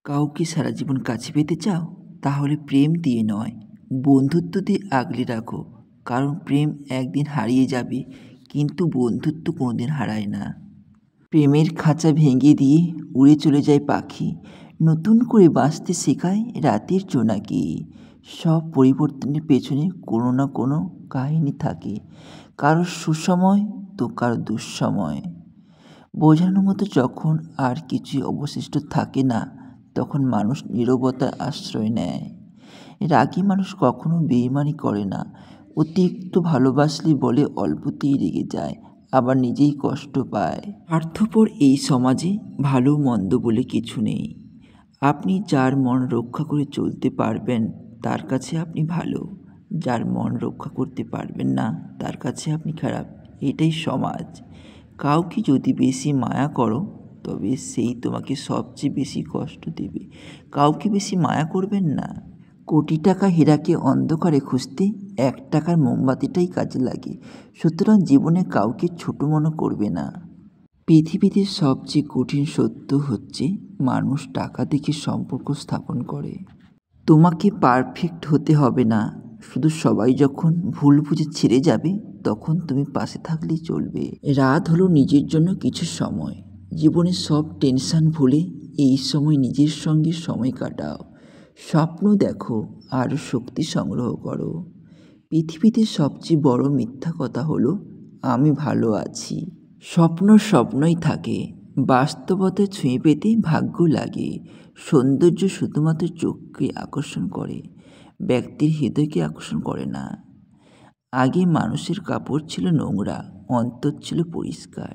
কাউকে সারা জীবন কাছে পেতে চাও? তাহলে প্রেম দিয়ে নয়, বন্ধুত্ব দিয়ে আগলে রাখো। কারণ প্রেম একদিন হারিয়ে যাবে, কিন্তু বন্ধুত্ব কোনোদিন হারায় না। প্রেমের খাঁচা ভেঙে দিয়ে উড়ে চলে যায় পাখি, নতুন করে বাঁচতে শেখায় রাতের জোনাকি। সব পরিবর্তনের পেছনে কোনো না কোনো কাহিনী থাকে, কারোর সুসময় তো কারো দুঃসময়। বোঝানোর মতো যখন আর কিছুই অবশিষ্ট থাকে না, তখন মানুষ নীরবতার আশ্রয় নেয়। রাগী মানুষ কখনো বেইমানি করে না, অতিরিক্ত ভালোবাসলে বলে অল্পতেই রেগে যায়, আবার নিজেই কষ্ট পায়। স্বার্থপর এই সমাজে ভালো মন্দ বলে কিছু নেই। আপনি যার মন রক্ষা করে চলতে পারবেন তার কাছে আপনি ভালো, যার মন রক্ষা করতে পারবেন না তার কাছে আপনি খারাপ। এটাই সমাজ। কাউকে যদি বেশি মায়া করো তবে সেই তোমাকে সবচেয়ে বেশি কষ্ট দেবে। কাউকে বেশি মায়া করবেন না। কোটি টাকা হীরাকে অন্ধকারে খুঁজতে 1 টাকার মোমবাতিটাই কাজে লাগে। সুতরাং জীবনে কাউকে ছোট মনে করবে না। পৃথিবীতে সবচেয়ে কঠিন সত্য হচ্ছে মানুষ টাকা দেখে সম্পর্ক স্থাপন করে। তোমাকে পারফেক্ট হতে হবে না, শুধু সবাই যখন ভুল বুঝে ছেড়ে যাবে তখন তুমি পাশে থাকলেই চলবে। রাত হলো নিজের জন্য কিছু সময়। জীবনের সব টেনশন ভুলে এই সময় নিজের সঙ্গে সময় কাটাও। স্বপ্ন দেখো আর শক্তি সংগ্রহ করো। পৃথিবীতে সবচেয়ে বড় মিথ্যা কথা হলো আমি ভালো আছি। স্বপ্ন স্বপ্নই থাকে, বাস্তবতা ছুঁয়ে পেতে ভাগ্য লাগে। সৌন্দর্য শুধুমাত্র চোখকে আকর্ষণ করে, ব্যক্তির হৃদয়কে আকর্ষণ করে না। আগে মানুষের কাপড় ছিল নোংরা, অন্তর ছিল পরিষ্কার।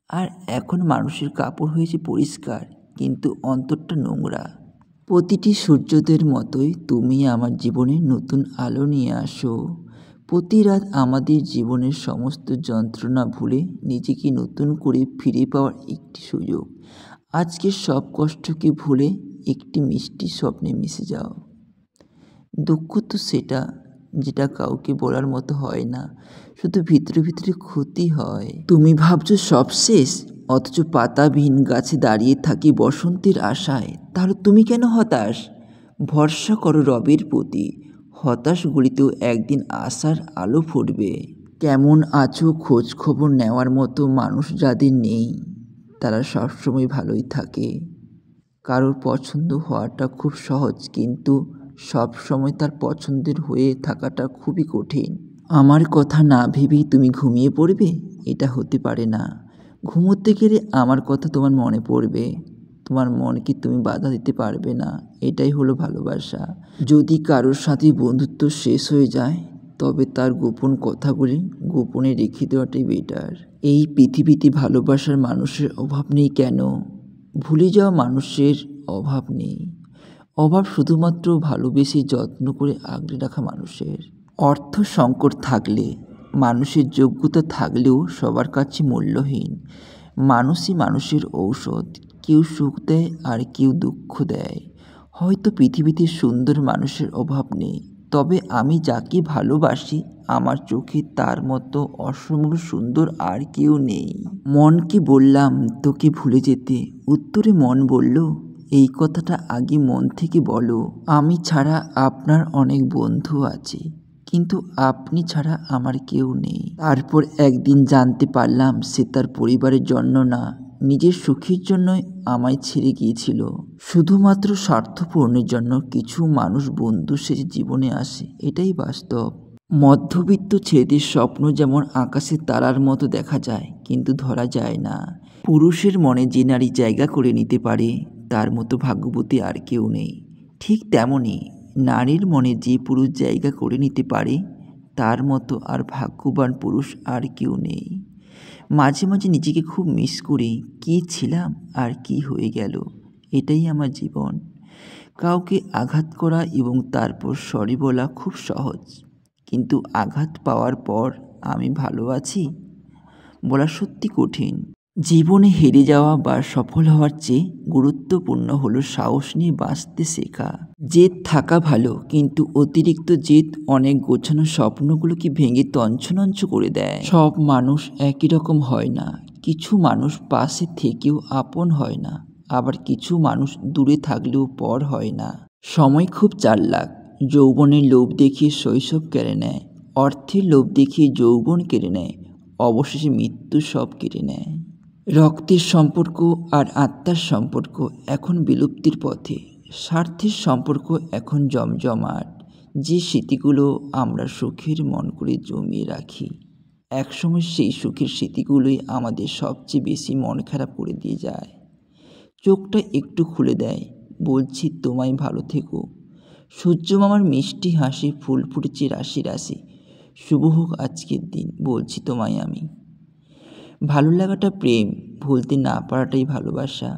আর এখন মানুষের কাপড় হয়েছে পরিষ্কার, কিন্তু অন্তরটা নোংরা। প্রতিটি সূর্যোদয়ের মতোই তুমি আমার জীবনে নতুন আলো নিয়ে আসো। প্রতি রাত আমাদের জীবনের সমস্ত যন্ত্রণা ভুলে নিজেকে নতুন করে ফিরে পাওয়ার একটি সুযোগ। আজকের সব কষ্টকে ভুলে একটি মিষ্টি স্বপ্নে মিশে যাও। দুঃখ তো সেটা যেটা কাউকে বলার মতো হয় না, শুধু ভিতরে ভিতরে ক্ষতি হয়। তুমি ভাবছো সব শেষ, অথচ পাতাবিহীন গাছে দাঁড়িয়ে থাকি বসন্তের আশায়। তাহলে তুমি কেন হতাশ? ভরসা করো রবের প্রতি। হতাশগুলিতেও একদিন আশার আলো ফুটবে। কেমন আছো খোঁজ খবর নেওয়ার মতো মানুষ যাদের নেই, তারা সবসময় ভালোই থাকে। কারোর পছন্দ হওয়াটা খুব সহজ, কিন্তু সব সময় তার পছন্দের হয়ে থাকাটা খুবই কঠিন। আমার কথা না ভেবেই তুমি ঘুমিয়ে পড়বে, এটা হতে পারে না। ঘুমোতে গেলে আমার কথা তোমার মনে পড়বে, তোমার মনকে তুমি বাধা দিতে পারবে না। এটাই হলো ভালোবাসা। যদি কারোর সাথে বন্ধুত্ব শেষ হয়ে যায়, তবে তার গোপন কথাগুলি গোপনে রেখে দেওয়াটাই বেটার। এই পৃথিবীতে ভালোবাসার মানুষের অভাব নেই কেন? ভুলে যাওয়া মানুষের অভাব নেই, অভাব শুধুমাত্র ভালোবেসে যত্ন করে আগলে রাখা মানুষের। অর্থ সংকট থাকলে, মানুষের যোগ্যতা থাকলেও সবার কাছে মূল্যহীন। মানুষই মানুষের ঔষধ, কেউ সুখ দেয় আর কেউ দুঃখ দেয়। হয়তো পৃথিবীতে সুন্দর মানুষের অভাব নেই, তবে আমি যাকে ভালোবাসি আমার চোখে তার মতো অসম্ভব সুন্দর আর কেউ নেই। মনকে বললাম তোকে ভুলে যেতে, উত্তরে মন বলল এই কথাটা আগে মন থেকে বলো। আমি ছাড়া আপনার অনেক বন্ধু আছে, কিন্তু আপনি ছাড়া আমার কেউ নেই। তারপর একদিন জানতে পারলাম সে তার পরিবারের জন্য না, নিজের সুখের জন্যই আমায় ছেড়ে গিয়েছিল। শুধুমাত্র স্বার্থ পূরণের জন্য কিছু মানুষ বন্ধু সেজে জীবনে আসে, এটাই বাস্তব। মধ্যবিত্ত ছেলেদের স্বপ্ন যেমন আকাশের তারার মতো দেখা যায়, কিন্তু ধরা যায় না। পুরুষের মনে যে নারী জায়গা করে নিতে পারে তার মতো ভাগ্যবতী আর কেউ নেই। ঠিক তেমনই নারীর মনে যে পুরুষ জায়গা করে নিতে পারে তার মতো আর ভাগ্যবান পুরুষ আর কেউ নেই। মাঝে মাঝে নিজেকে খুব মিস করি, কী ছিলাম আর কি হয়ে গেল। এটাই আমার জীবন। কাউকে আঘাত করা এবং তারপর সরি বলা খুব সহজ, কিন্তু আঘাত পাওয়ার পর আমি ভালো আছি বলা সত্যি কঠিন। জীবনে হেরে যাওয়া বা সফল হওয়ার চেয়ে গুরুত্বপূর্ণ হলো সাহস নিয়ে বাঁচতে শেখা। জেদ থাকা ভালো, কিন্তু অতিরিক্ত জেদ অনেক গোছানো স্বপ্নগুলোকে ভেঙে তঞ্চনঞ্চ করে দেয়। সব মানুষ একই রকম হয় না, কিছু মানুষ পাশে থেকেও আপন হয় না, আবার কিছু মানুষ দূরে থাকলেও পর হয় না। সময় খুব চালাক, যৌবনের লোভ দেখিয়ে শৈশব কেড়ে নেয়, অর্থের লোভ দেখিয়ে যৌবন কেড়ে নেয়, অবশেষে মৃত্যু সব কেড়ে নেয়। রক্তের সম্পর্ক আর আত্মার সম্পর্ক এখন বিলুপ্তির পথে। স্বার্থের সম্পর্ক এখন জমজমাট। যে স্মৃতিগুলো আমরা সুখের মন করে জমিয়ে রাখি, একসময় সেই সুখের স্মৃতিগুলোই আমাদের সবচেয়ে বেশি মন খারাপ করে দিয়ে যায়। চোখটা একটু খুলে দেয়, বলছি তোমায় ভালো থেকো। সূর্য মামার মিষ্টি হাসি, ফুল ফুটেছে রাশি রাশি। শুভ হোক আজকের দিন, বলছি তোমায় আমি। ভালো লাগাটা প্রেম, ভুলতে না পারাটাই ভালোবাসা।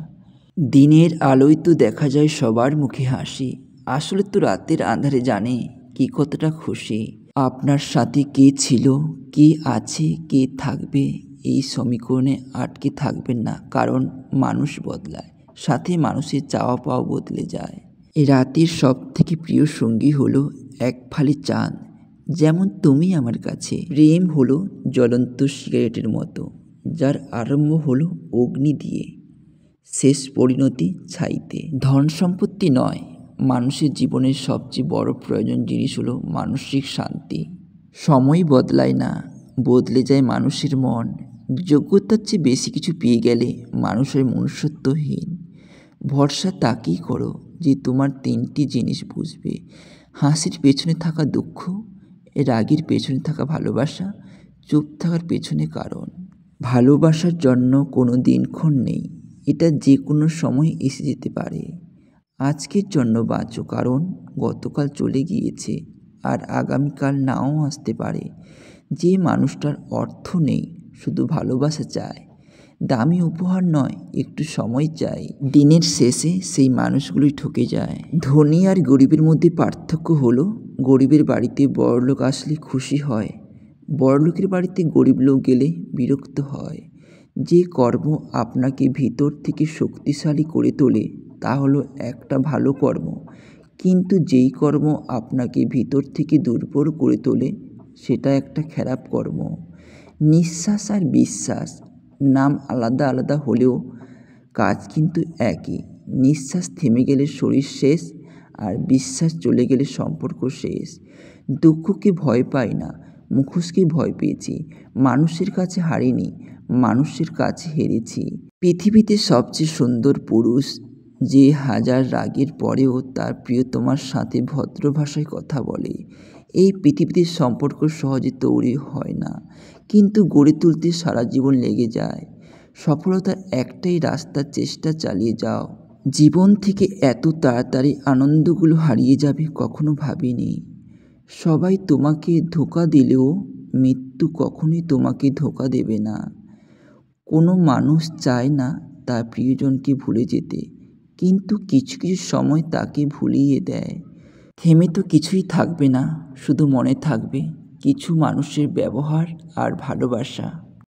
দিনের আলোয় তো দেখা যায় সবার মুখে হাসি, আসলে তো রাতের আঁধারে জানে কি কতটা খুশি। আপনার সাথে কে ছিল, কে আছে, কে থাকবে, এই সমীকরণে আটকে থাকবেন না, কারণ মানুষ বদলায়, সাথে মানুষের চাওয়া পাওয়া বদলে যায়। রাতের সব থেকে প্রিয় সঙ্গী হলো এক ফালি চাঁদ, যেমন তুমি আমার কাছে। প্রেম হলো জ্বলন্ত সিগারেটের মতো, যার আরম্ভ হলো অগ্নি দিয়ে, শেষ পরিণতি ছাইতে। ধন সম্পত্তি নয়, মানুষের জীবনের সবচেয়ে বড় প্রয়োজন জিনিস হলো মানসিক শান্তি। সময় বদলায় না, বদলে যায় মানুষের মন। যোগ্যতার চেয়ে বেশি কিছু পেয়ে গেলে মানুষের মনুষ্যত্বহীন। ভরসা তাকেই করো যে তোমার তিনটি জিনিস বুঝবে: হাসির পেছনে থাকা দুঃখ, রাগের পেছনে থাকা ভালোবাসা, চুপ থাকার পেছনে কারণ। ভালোবাসার জন্য কোনো দিনক্ষণ নেই, এটা যে কোনো সময় এসে যেতে পারে। আজকের জন্য বাঁচো, কারণ গতকাল চলে গিয়েছে আর আগামীকাল নাও আসতে পারে। যে মানুষটার অর্থ নেই, শুধু ভালোবাসা চায়, দামি উপহার নয়, একটু সময় চাই। দিনের শেষে সেই মানুষগুলোই ঠকে যায়। ধনী আর গরিবের মধ্যে পার্থক্য হলো, গরিবের বাড়িতে বড়লোক আসলে খুশি হয়, বড়লোকের বাড়িতে গরিব লোক গেলে বিরক্ত হয়। যে কর্ম আপনাকে ভিতর থেকে শক্তিশালী করে তোলে তা হলো একটা ভালো কর্ম, কিন্তু যেই কর্ম আপনাকে ভিতর থেকে দুর্বল করে তোলে সেটা একটা খারাপ কর্ম। নিঃশ্বাস আর বিশ্বাস, নাম আলাদা আলাদা হলেও কাজ কিন্তু একই। নিঃশ্বাস থেমে গেলে শরীর শেষ, আর বিশ্বাস চলে গেলে সম্পর্ক শেষ। দুঃখকে ভয় পাই না, মুখোশকে ভয় পেয়েছি। মানুষের কাছে হারিনি, মানুষের কাছে হেরেছি। পৃথিবীতে সবচেয়ে সুন্দর পুরুষ যে হাজার রাগের পরেও তার প্রিয়তমার সাথে ভদ্র ভাষায় কথা বলে। এই পৃথিবীতে সম্পর্ক সহজে তৈরি হয় না, কিন্তু গড়ে তুলতে সারা জীবন লেগে যায়। সফলতার একটাই রাস্তা, চেষ্টা চালিয়ে যাও। জীবন থেকে এত তাড়াতাড়ি আনন্দগুলো হারিয়ে যাবে কখনো ভাবিনি। সবাই তোমাকে ধোঁকা দিলেও মৃত্যু কখনোই তোমাকে ধোঁকা দেবে না। কোনো মানুষ চায় না তার প্রিয়জনকে ভুলে যেতে, কিন্তু কিছু কিছু সময় তাকে ভুলিয়ে দেয়। থেমে তো কিছুই থাকবে না, শুধু মনে থাকবে কিছু মানুষের ব্যবহার আর ভালোবাসা।